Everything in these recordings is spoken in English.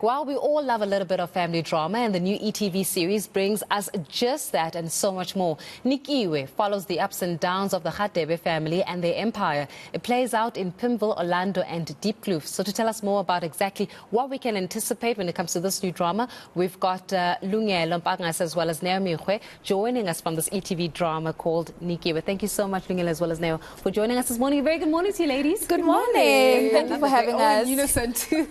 While we all love a little bit of family drama, and the new ETV series brings us just that and so much more. Nikiwe follows the ups and downs of the Radebe family and their empire. It plays out in Pimville, Orlando and Diepkloof. So to tell us more about exactly what we can anticipate when it comes to this new drama, we've got Lungelo, Mpangase as well as Mekgwe joining us from this ETV drama called Nikiwe. Thank you so much, Lungelo, as well as Neo, for joining us this morning. A very good morning to you, ladies. Good morning. Thank you for having us. In unison too.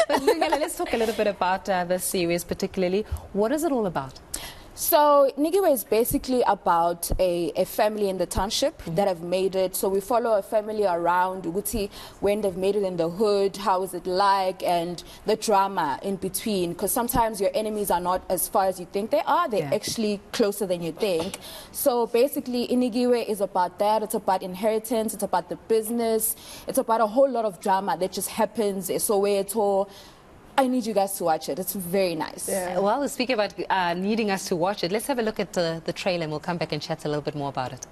But Lungelo, let's talk a little bit about this series particularly. What is it all about? So Nikiwe is basically about a family in the township that have made it. So we follow a family around Uguti when they've made it in the hood, how is it like, and the drama in between. Because sometimes your enemies are not as far as you think they are. They're actually closer than you think. So basically Nikiwe is about that. It's about inheritance. It's about the business. It's about a whole lot of drama that just happens. So I need you guys to watch it. It's very nice. Yeah. Well, speaking about needing us to watch it, let's have a look at the trailer and we'll come back and chat a little bit more about it.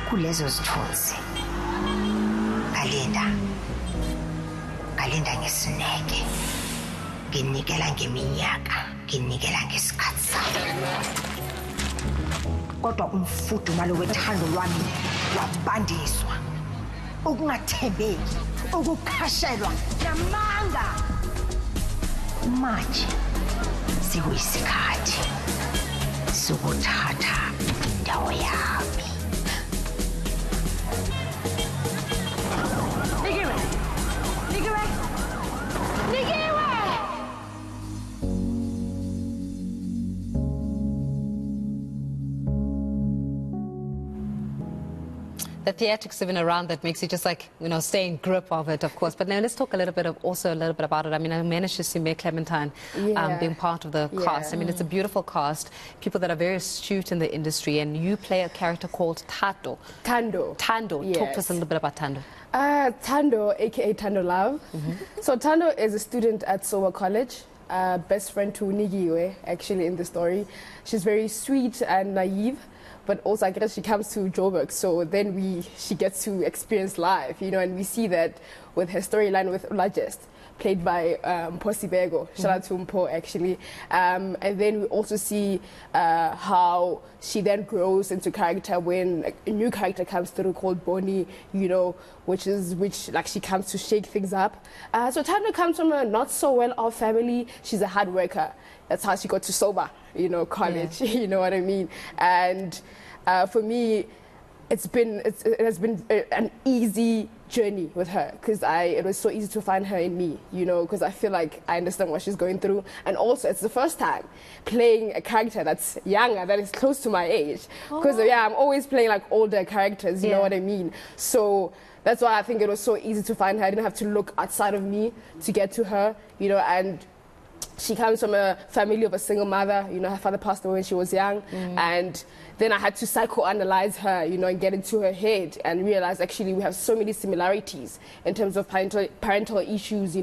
Kulezo zithunzi ngalinda ngesineke, nginikela ngeminyaka, nginikela ngesikhathi sami, kodwa umfudumalo wethando lwami wabandiswa, ukungathembeki, ukukhashelwa namanga. Manje sekuyisikhathi sokuthatha indawo yami. The theatrics even around that makes you just like, stay in grip of it, of course. But now let's talk a little bit about it. I mean, I managed to see Clementine being part of the cast. I mean, it's a beautiful cast, people that are very astute in the industry, and you play a character called Tando. Tando. Yes. Talk to us a little bit about Tando. Tando, aka Tando Love. So Tando is a student at Sowa College, best friend to Nikiwe, actually, in the story. She's very sweet and naive, but also I guess she comes to Joburg, so then she gets to experience life, and we see that with her storyline with Ulajest, played by Bego. Shout out to Mpo, actually. And then we also see how she then grows into character when a new character comes through called Bonnie, which she comes to shake things up. So Tando comes from a not so well-off family. She's a hard worker. That's how she got to Soba, college, you know what I mean? And for me, it has been an easy journey with her, because it was so easy to find her in me, because I feel like I understand what she's going through. And also, it's the first time playing a character that's younger, that is close to my age. Because, I'm always playing like older characters, you know what I mean? So that's why I think it was so easy to find her. I didn't have to look outside of me to get to her, and she comes from a family of a single mother. Her father passed away when she was young. And then I had to psychoanalyze her, and get into her head and realize actually we have so many similarities in terms of parental issues,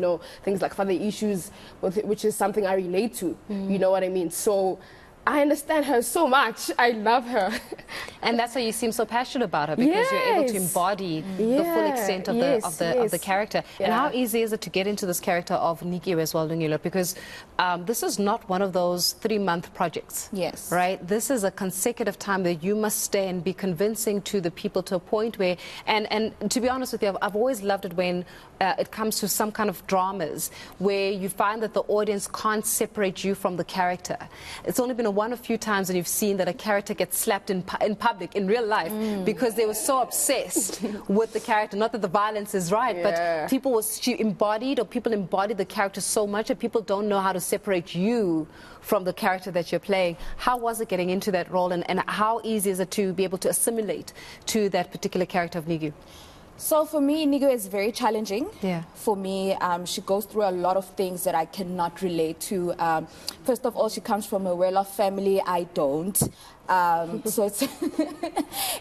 things like father issues, which is something I relate to, you know what I mean? So I understand her so much. I love her. And that's why you seem so passionate about her, because you're able to embody the full extent of the character. And how easy is it to get into this character of Nikiwe as well, Lungelo? Because this is not one of those 3-month projects. Yes. Right? This is a consecutive time that you must stay and be convincing to the people to a point where, and to be honest with you, I've always loved it when it comes to some kind of dramas where you find that the audience can't separate you from the character. It's only been one or few times that you've seen that a character gets slapped in public, in real life, because they were so obsessed with the character. Not that the violence is right, but people embodied the character so much that people don't know how to separate you from the character that you're playing. How was it getting into that role, and how easy is it to be able to assimilate to that particular character of Nikiwe? So for me, Nikiwe is very challenging. Yeah. For me, she goes through a lot of things that I cannot relate to. First of all, she comes from a well-off family. I don't. So it's,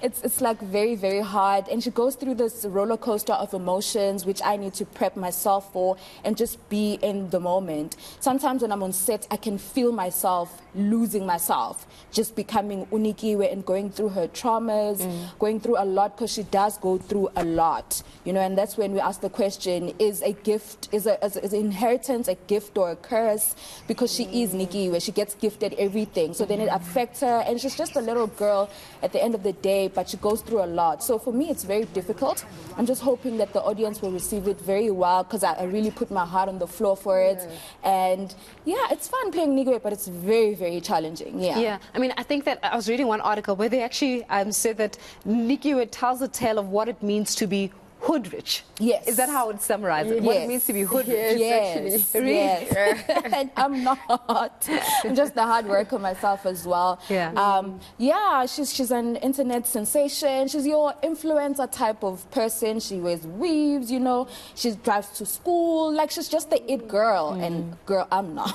it's like very, very hard. And she goes through this roller coaster of emotions, which I need to prep myself for and just be in the moment. Sometimes when I'm on set, I can feel myself losing myself, just becoming Nikiwe and going through her traumas, going through a lot, because she does go through a lot, you know. And that's when we ask the question, is a gift, is inheritance a gift or a curse? Because she is Nikiwe, she gets gifted everything, so then it affects her, and she's just a little girl at the end of the day, but she goes through a lot. So for me, it's very difficult. I'm just hoping that the audience will receive it very well, because I really put my heart on the floor for it. And yeah, it's fun playing Nikiwe, but it's very, very challenging. Yeah. I mean, I think that I was reading one article where they actually said that Nikiwe tells a tale of what it means to be hood rich. Yes. Is that how it's summarized? Yes. What it means to be hood rich? Yes. Really? Yes. And I'm not. I'm just a hard worker myself as well. Yeah. She's an internet sensation. She's your influencer type of person. She wears weaves, you know. She drives to school. Like, she's just the it girl. And girl, I'm not.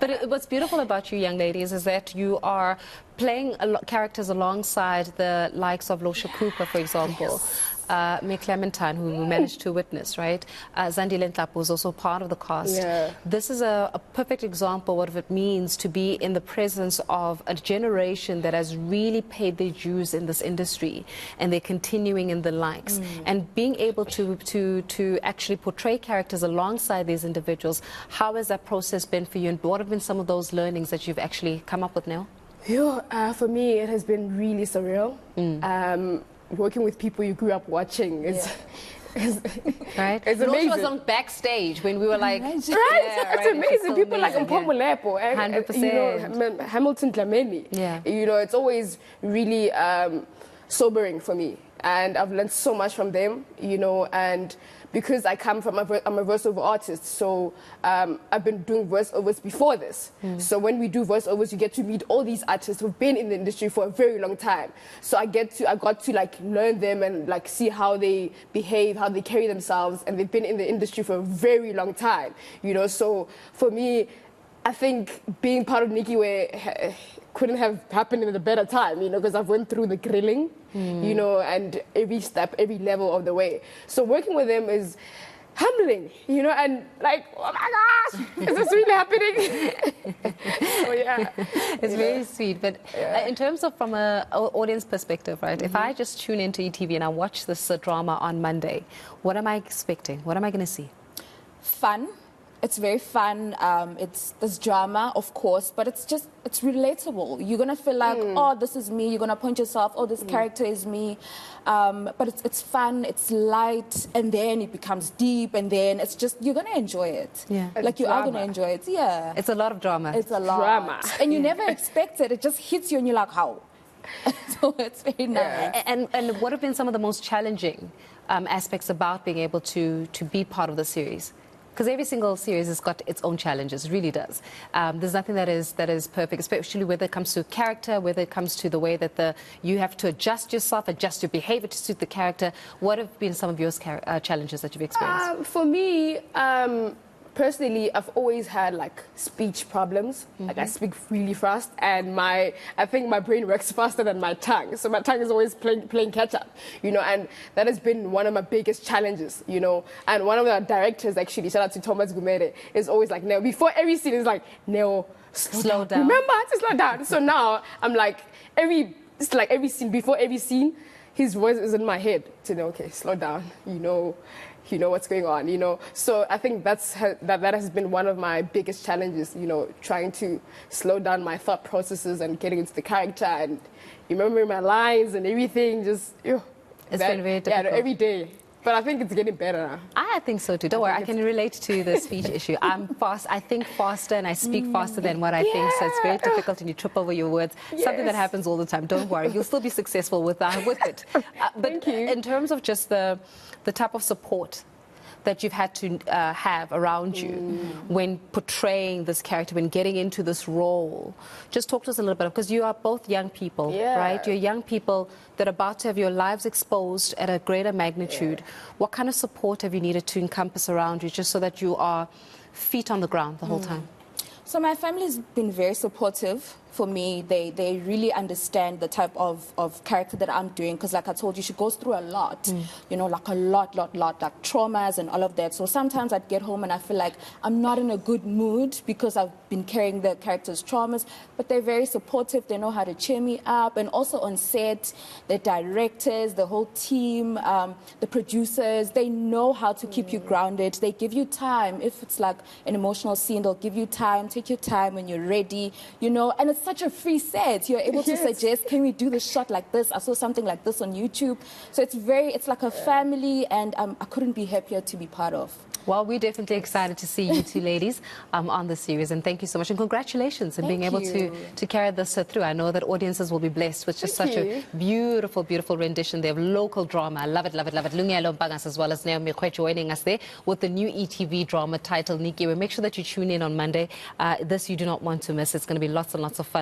But what's beautiful about you young ladies is that you are playing characters alongside the likes of Losha Cooper, for example. Mekgwe, who we managed to witness, right? Zandile Nhlapo was also part of the cast. Yeah. This is a perfect example of what it means to be in the presence of a generation that has really paid their dues in this industry, and they're continuing in the likes. And being able to actually portray characters alongside these individuals, how has that process been for you, and what have been some of those learnings that you've actually come up with now? For me, it has been really surreal. Working with people you grew up watching is right. It's Losha amazing. was on backstage when we were like, right? Yeah, It's amazing. People like Mpangase, 100%. you know, Hamilton Dlamini. Yeah. You know, it's always really sobering for me, and I've learned so much from them. You know, and because I'm a voiceover artist, so I've been doing voiceovers before this. So when we do voiceovers, you get to meet all these artists who've been in the industry for a very long time. So I got to like learn them and like see how they behave, how they carry themselves, and they've been in the industry for a very long time. You know, so for me, I think being part of Nikiwe couldn't have happened in a better time, you know, because I've went through the grilling, you know, and every step, every level of the way. So working with them is humbling, you know, and like, oh my gosh, is this really happening? So yeah. It's very sweet, but in terms of from an audience perspective, right, if I just tune into ETV and I watch this drama on Monday, what am I expecting? What am I going to see? Fun. It's very fun. It's this drama, of course, but it's relatable. You're going to feel like, oh, this is me. You're going to point yourself, oh, this character is me. But it's fun, it's light, and then it becomes deep, and then it's just, you're going to enjoy it. Yeah. Like, you are going to enjoy it. Yeah. It's a lot of drama. It's a lot. Drama. And you never expect it. It just hits you, and you're like, how? So it's very nice. And what have been some of the most challenging aspects about being able to be part of the series? Because every single series has got its own challenges, it really does. There's nothing that is perfect, especially whether it comes to character, whether it comes to the way that you have to adjust yourself, adjust your behavior to suit the character. What have been some of your challenges that you've experienced? For me, personally, I've always had like speech problems. Like I speak really fast, and I think my brain works faster than my tongue. So my tongue is always playing catch up, you know, and that has been one of my biggest challenges, you know. And one of the directors, actually, shout out to Thomas Gumere, is always like, Neo, before every scene is like, Neo, slow down. Remember to slow down. So now I'm like, every scene, before every scene, his voice is in my head to know, okay, slow down, you know what's going on, you know. So I think that has been one of my biggest challenges, you know, trying to slow down my thought processes and getting into the character and remembering my lines and everything. Just it's been very difficult. Yeah, every day. But I think it's getting better now. I think so too. Don't worry, I can relate to the speech issue. I'm fast. I think faster and I speak faster than what I think. So it's very difficult and you trip over your words. Yes. Something that happens all the time. Don't worry, you'll still be successful with it. But Thank you. In terms of just the type of support that you've had to have around you when portraying this character, when getting into this role. Just talk to us a little bit, because you are both young people, right? You're young people that are about to have your lives exposed at a greater magnitude. What kind of support have you needed to encompass around you, just so that you are feet on the ground the whole time? So my family's been very supportive. for me. They really understand the type of character that I'm doing, because like I told you, she goes through a lot, you know, like a lot, like traumas and all of that. So sometimes I'd get home and I feel like I'm not in a good mood because I've been carrying the character's traumas, but they're very supportive. They know how to cheer me up. And also on set, the directors, the whole team, the producers, they know how to keep you grounded. They give you time. If it's like an emotional scene, they'll give you time. Take your time when you're ready, you know. And it's such a free set. You're able to suggest, can we do this shot like this? I saw something like this on YouTube. So it's like a family, and I couldn't be happier to be part of. Well, we're definitely excited to see you two ladies on the series, and thank you so much, and congratulations on being able to carry this through. I know that audiences will be blessed with just such a beautiful, beautiful rendition there of local drama. I love it, love it, love it. Lungelo, Mpangase, as well as Mekgwe joining us there with the new ETV drama titled Nikiwe. Make sure that you tune in on Monday. This you do not want to miss. It's going to be lots and lots of fun.